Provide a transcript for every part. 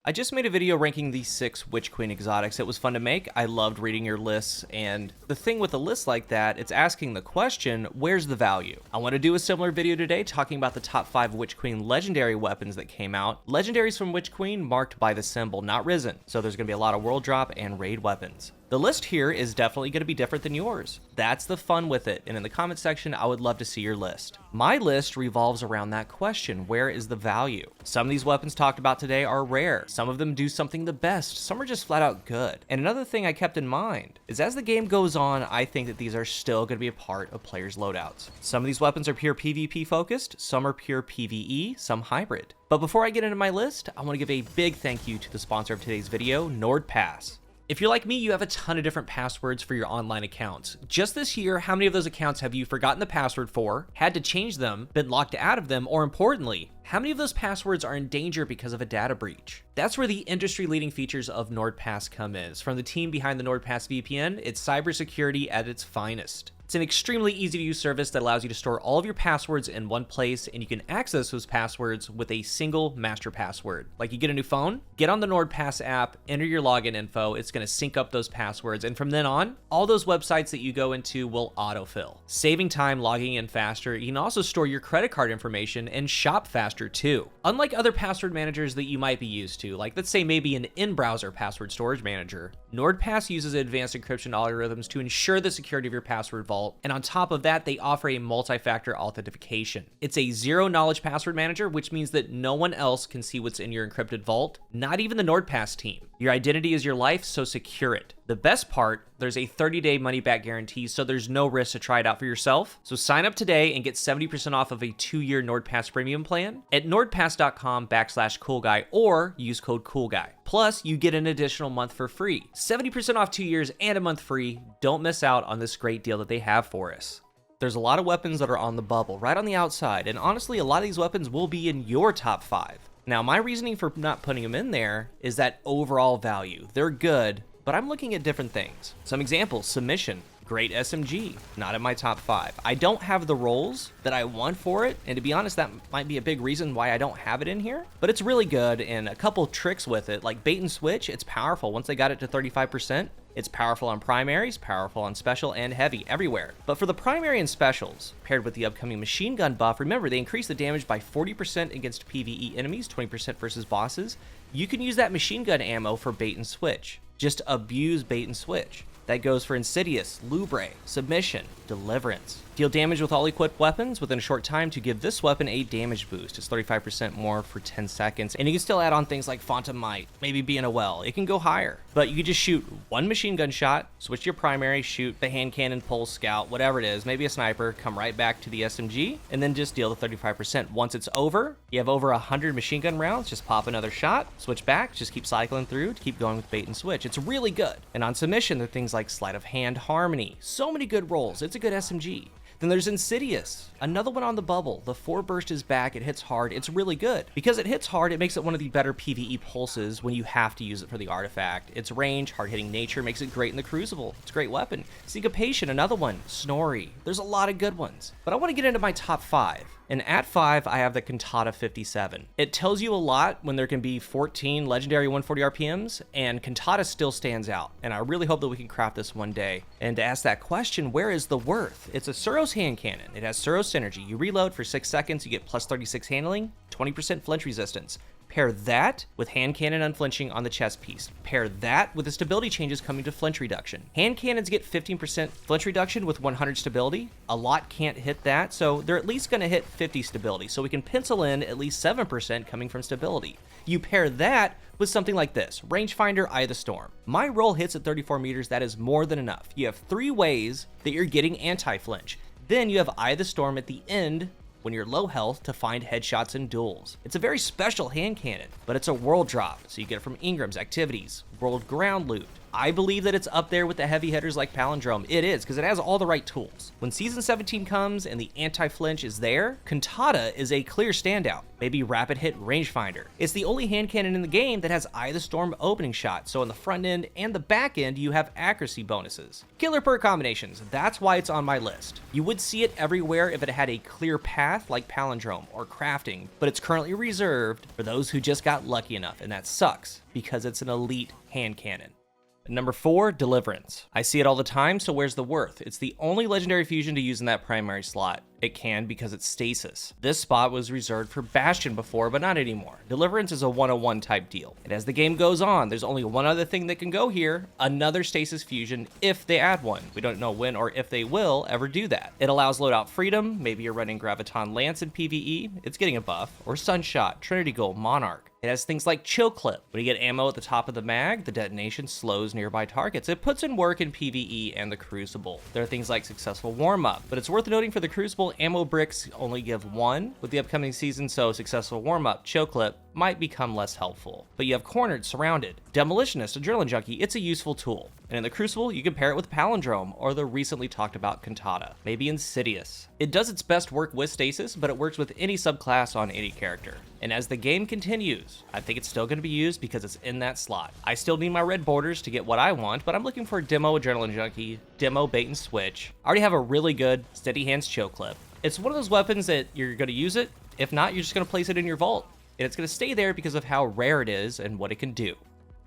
I just made a video ranking the 6 Witch Queen exotics. It was fun to make. I loved reading your lists, and the thing with a list like that, it's asking the question, where's the value? I want to do a similar video today talking about the top 5 Witch Queen legendary weapons that came out. Legendaries from Witch Queen marked by the symbol, not risen. So there's going to be a lot of world drop and raid weapons. The list here is definitely going to be different than yours. That's the fun with it, and in the comment section, I would love to see your list. My list revolves around that question, where is the value? Some of these weapons talked about today are rare. Some of them do something the best. Some are just flat out good. And another thing I kept in mind is as the game goes on, I think that these are still going to be a part of players' loadouts. Some of these weapons are pure PvP focused, some are pure PvE, some hybrid. But before I get into my list, I want to give a big thank you to the sponsor of today's video, NordPass. If you're like me, you have a ton of different passwords for your online accounts. Just this year, how many of those accounts have you forgotten the password for, had to change them, been locked out of them, or importantly, how many of those passwords are in danger because of a data breach? That's where the industry-leading features of NordPass come in. It's from the team behind the NordPass VPN, it's cybersecurity at its finest. It's an extremely easy-to-use service that allows you to store all of your passwords in one place, and you can access those passwords with a single master password. Like you get a new phone, get on the NordPass app, enter your login info, it's going to sync up those passwords, and from then on, all those websites that you go into will autofill, saving time logging in faster. You can also store your credit card information and shop faster too. Unlike other password managers that you might be used to, like let's say maybe an in-browser password storage manager, NordPass uses advanced encryption algorithms to ensure the security of your password vault, and on top of that, they offer a multi-factor authentication. It's a zero-knowledge password manager, which means that no one else can see what's in your encrypted vault, not even the NordPass team. Your identity is your life, so secure it. The best part, there's a 30-day money-back guarantee, so there's no risk to try it out for yourself. So sign up today and get 70% off of a 2-year NordPass premium plan at nordpass.com/CoolGuy or use code CoolGuy. Plus, you get an additional month for free. 70% off 2 years and a month free. Don't miss out on this great deal that they have for us. There's a lot of weapons that are on the bubble, right on the outside, and honestly, a lot of these weapons will be in your top 5. Now, my reasoning for not putting them in there is that overall value. They're good, but I'm looking at different things. Some examples: Submission, great SMG, not in my top 5. I don't have the roles that I want for it, and to be honest, that might be a big reason why I don't have it in here, but it's really good, and a couple tricks with it, like bait and switch, it's powerful. Once they got it to 35%, it's powerful on primaries, powerful on special, and heavy everywhere. But for the primary and specials, paired with the upcoming machine gun buff, remember they increase the damage by 40% against PvE enemies, 20% versus bosses. You can use that machine gun ammo for bait and switch. Just abuse bait and switch. That goes for Insidious, Lubre, Submission, Deliverance. Deal damage with all equipped weapons within a short time to give this weapon a damage boost. It's 35% more for 10 seconds. And you can still add on things like Phantom Might, maybe Being a Well. It can go higher. But you can just shoot one machine gun shot, switch to your primary, shoot the hand cannon, pulse, scout, whatever it is, maybe a sniper, come right back to the SMG, and then just deal the 35%. Once it's over, you have over 100 machine gun rounds, just pop another shot, switch back, just keep cycling through to keep going with bait and switch. It's really good. And on Submission, there are things like Sleight of Hand, Harmony. So many good rolls. It's a good SMG. Then there's Insidious, another one on the bubble. The 4 burst is back, it hits hard, it's really good. Because it hits hard, it makes it one of the better PvE pulses when you have to use it for the artifact. Its range, hard-hitting nature makes it great in the Crucible. It's a great weapon. Syncopation, another one. Snorri. There's a lot of good ones. But I want to get into my top 5. And at 5, I have the Cantata 57. It tells you a lot when there can be 14 legendary 140 RPMs, and Cantata still stands out. And I really hope that we can craft this one day. And to ask that question, where is the worth? It's a Suros hand cannon. It has Suros synergy. You reload for 6 seconds, you get plus 36 handling, 20% flinch resistance. Pair that with hand cannon unflinching on the chest piece. Pair that with the stability changes coming to flinch reduction. Hand cannons get 15% flinch reduction with 100 stability. A lot can't hit that, so they're at least going to hit 50 stability. So we can pencil in at least 7% coming from stability. You pair that with something like this, Rangefinder, Eye of the Storm. My roll hits at 34 meters, that is more than enough. You have 3 ways that you're getting anti-flinch. Then you have Eye of the Storm at the end when you're low health to find headshots and duels. It's a very special hand cannon, but it's a world drop, so you get it from Ingram's, activities, world ground loot. I believe that it's up there with the heavy hitters like Palindrome. It is, because it has all the right tools. When Season 17 comes and the anti-flinch is there, Cantata is a clear standout. Maybe Rapid Hit Rangefinder. It's the only hand cannon in the game that has Eye of the Storm opening shot, so on the front end and the back end you have accuracy bonuses. Killer perk combinations, that's why it's on my list. You would see it everywhere if it had a clear path like Palindrome or Crafting, but it's currently reserved for those who just got lucky enough, and that sucks because it's an elite hand cannon. Number 4, Deliverance. I see it all the time, so where's the worth? It's the only legendary fusion to use in that primary slot. It can because it's stasis. This spot was reserved for Bastion before, but not anymore. Deliverance is a 101 type deal. And as the game goes on, there's only one other thing that can go here, another stasis fusion if they add one. We don't know when or if they will ever do that. It allows loadout freedom, maybe you're running Graviton Lance in PvE, it's getting a buff, or Sunshot, Trinity Gold, Monarch. It has things like Chill Clip. When you get ammo at the top of the mag, the detonation slows nearby targets. It puts in work in PvE and the Crucible. There are things like Successful Warm-Up, but it's worth noting for the Crucible, ammo bricks only give 1 with the upcoming season, so Successful Warm-Up, Chill Clip might become less helpful. But you have Cornered, Surrounded, Demolitionist, Adrenaline Junkie, it's a useful tool. And in the Crucible, you can pair it with Palindrome or the recently talked about Cantata, maybe Insidious. It does its best work with stasis, but it works with any subclass on any character. And as the game continues, I think it's still going to be used because it's in that slot. I still need my red borders to get what I want, but I'm looking for Demo Adrenaline Junkie, Demo Bait and Switch. I already have a really good Steady Hands Chill Clip. It's one of those weapons that you're going to use it. If not, you're just going to place it in your vault. And it's going to stay there because of how rare it is and what it can do.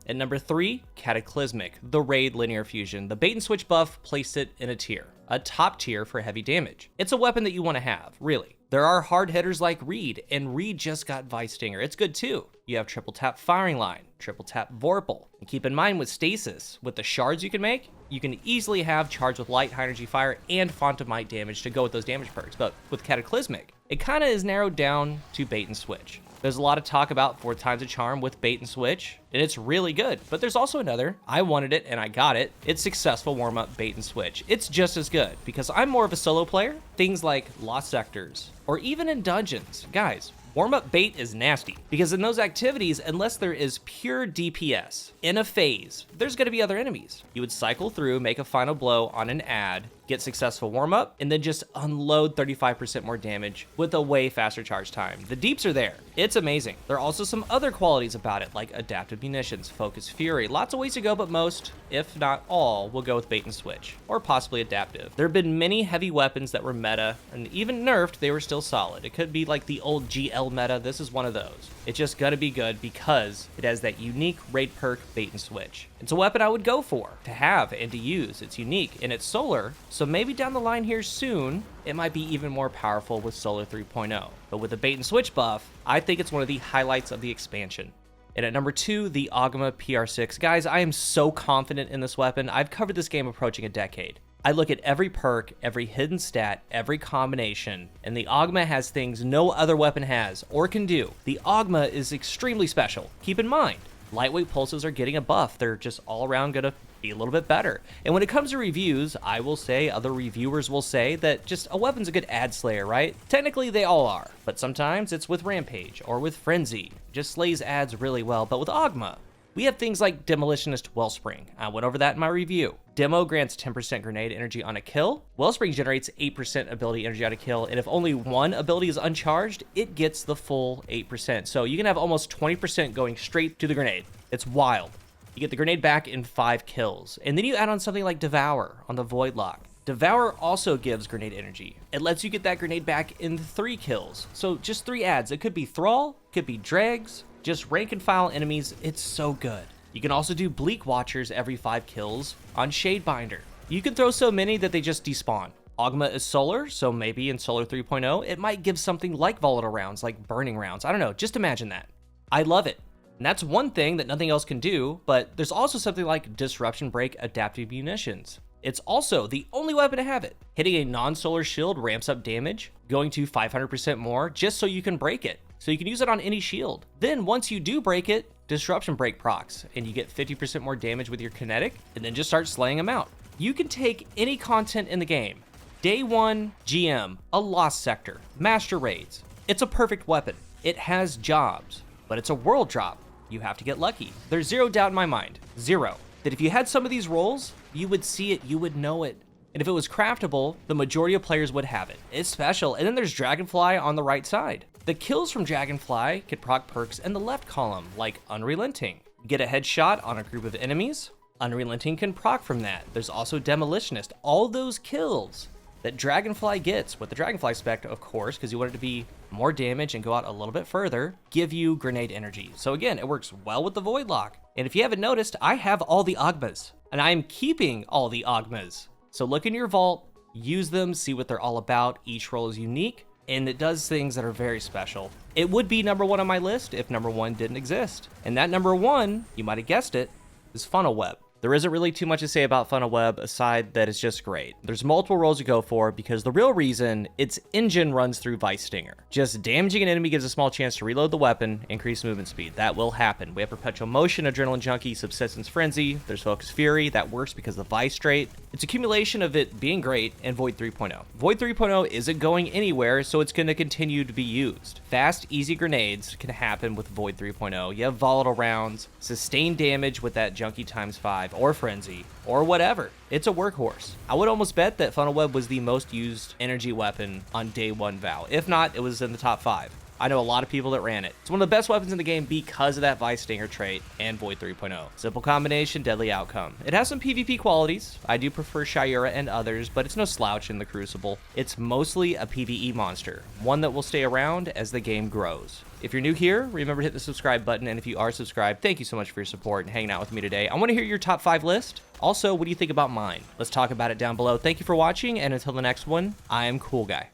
At number 3, Cataclysmic, the Raid Linear Fusion. The bait and switch buff placed it in a top tier for heavy damage. It's a weapon that you want to have, really. There are hard hitters like Reed, and Reed just got Vice Stinger. It's good too. You have triple tap Firing Line, triple tap Vorpal. And keep in mind with Stasis, with the shards you can make, you can easily have Charge with Light, High Energy Fire, and Font of Might damage to go with those damage perks. But with Cataclysmic, it kind of is narrowed down to bait and switch. There's a lot of talk about 4 times a charm with bait and switch, and it's really good. But there's also another, I wanted it and I got it. It's Successful Warm-Up Bait and Switch. It's just as good because I'm more of a solo player. Things like Lost Sectors, or even in dungeons. Guys, warm-up bait is nasty because in those activities, unless there is pure DPS in a phase, there's going to be other enemies. You would cycle through, make a final blow on an ad, get successful warm-up, and then just unload 35% more damage with a way faster charge time. The deeps are there. It's amazing. There are also some other qualities about it, like adaptive munitions, focus fury. Lots of ways to go, but most, if not all, will go with bait and switch, or possibly adaptive. There have been many heavy weapons that were meta, and even nerfed, they were still solid. It could be like the old GL meta. This is one of those. It's just gonna be good because it has that unique raid perk bait and switch. It's a weapon I would go for, to have and to use. It's unique and it's solar, so maybe down the line here soon, it might be even more powerful with Solar 3.0. But with the bait and switch buff, I think it's one of the highlights of the expansion. And at number 2, the Ogma PR6. Guys, I am so confident in this weapon. I've covered this game approaching a decade. I look at every perk, every hidden stat, every combination, and the Ogma has things no other weapon has or can do. The Ogma is extremely special. Keep in mind, lightweight pulses are getting a buff. They're just all around gonna be a little bit better. And when it comes to reviews, I will say, other reviewers will say that just a weapon's a good ad slayer, right? Technically they all are, but sometimes it's with Rampage or with Frenzy. It just slays ads really well. But with Ogma, we have things like Demolitionist Wellspring. I went over that in my review. Demo grants 10% grenade energy on a kill. Wellspring generates 8% ability energy on a kill, and if only one ability is uncharged, it gets the full 8%. So you can have almost 20% going straight to the grenade. It's wild. You get the grenade back in 5 kills. And then you add on something like Devour on the Void Lock. Devour also gives grenade energy. It lets you get that grenade back in 3 kills. So just 3 adds. It could be Thrall, could be Dregs, just rank and file enemies. It's so good. You can also do Bleak Watchers every 5 kills on Shadebinder. You can throw so many that they just despawn. Ogma is solar, so maybe in Solar 3.0, it might give something like volatile rounds, like burning rounds. I don't know, just imagine that. I love it. And that's one thing that nothing else can do, but there's also something like Disruption Break Adaptive Munitions. It's also the only weapon to have it. Hitting a non-solar shield ramps up damage, going to 500% more just so you can break it. So you can use it on any shield. Then once you do break it, Disruption Break procs, and you get 50% more damage with your kinetic, and then just start slaying them out. You can take any content in the game. Day 1, GM, a Lost Sector, Master Raids. It's a perfect weapon. It has jobs, but it's a world drop. You have to get lucky. There's zero doubt in my mind. Zero. that if you had some of these rolls, you would see it, you would know it. And if it was craftable, the majority of players would have it. It's special. And then there's Dragonfly on the right side. The kills from Dragonfly can proc perks in the left column, like Unrelenting. Get a headshot on a group of enemies, Unrelenting can proc from that. There's also Demolitionist. All those kills that Dragonfly gets, with the Dragonfly spec, of course, because you want it to be more damage and go out a little bit further, give you grenade energy. So again, it works well with the Voidlock. And if you haven't noticed, I have all the Ogmas, and I'm keeping all the Ogmas. So look in your vault, use them, see what they're all about. Each roll is unique, and it does things that are very special. It would be number 1 on my list if number 1 didn't exist. And that number 1, you might have guessed it, is Funnelweb. There isn't really too much to say about Funnelweb aside that it's just great. There's multiple roles to go for because the real reason its engine runs through Vice Stinger. Just damaging an enemy gives a small chance to reload the weapon, increase movement speed. That will happen. We have Perpetual Motion, Adrenaline Junkie, Subsistence Frenzy. There's Focus Fury. That works because of the Vice trait. It's accumulation of it being great and Void 3.0. Void 3.0 isn't going anywhere, so it's going to continue to be used. Fast, easy grenades can happen with Void 3.0. You have volatile rounds, sustained damage with that Junkie ×5, or Frenzy, or whatever. It's a workhorse. I would almost bet that Funnelweb was the most used energy weapon on day 1 Val. If not, it was in the top 5. I know a lot of people that ran it. It's one of the best weapons in the game because of that Vice Stinger trait and Void 3.0. Simple combination, deadly outcome. It has some PvP qualities. I do prefer Shayura and others, but it's no slouch in the Crucible. It's mostly a PvE monster, one that will stay around as the game grows. If you're new here, remember to hit the subscribe button, and if you are subscribed, thank you so much for your support and hanging out with me today. I want to hear your top 5 list. Also, what do you think about mine? Let's talk about it down below. Thank you for watching, and until the next one, I am CoolGuy.